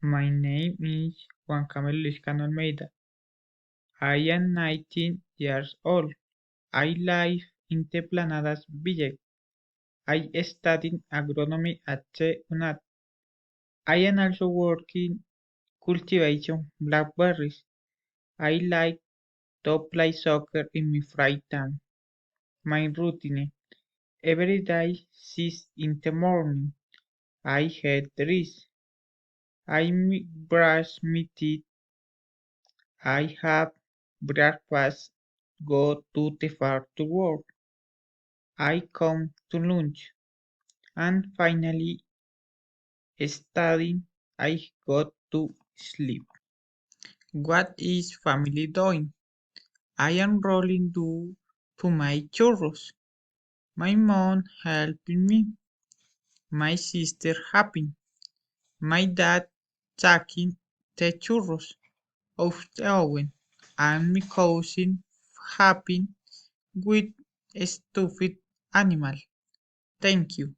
My name is Juan Camilo Liscano Almeida. I am 19 years old. I live in the Planadas village. I study agronomy at the UNAT. I am also working cultivation blackberries. I like to play soccer in my free time. My routine every day is in the morning. I head this. I brush my teeth. I have breakfast, go to the farm to work. I come to lunch, and finally, studying, I go to sleep. What is family doing? I am rolling dough to my churros. My mom helping me. My sister helping. My dad taking the churros of the oven, and my cousin helping with a stuffed animal. Thank you.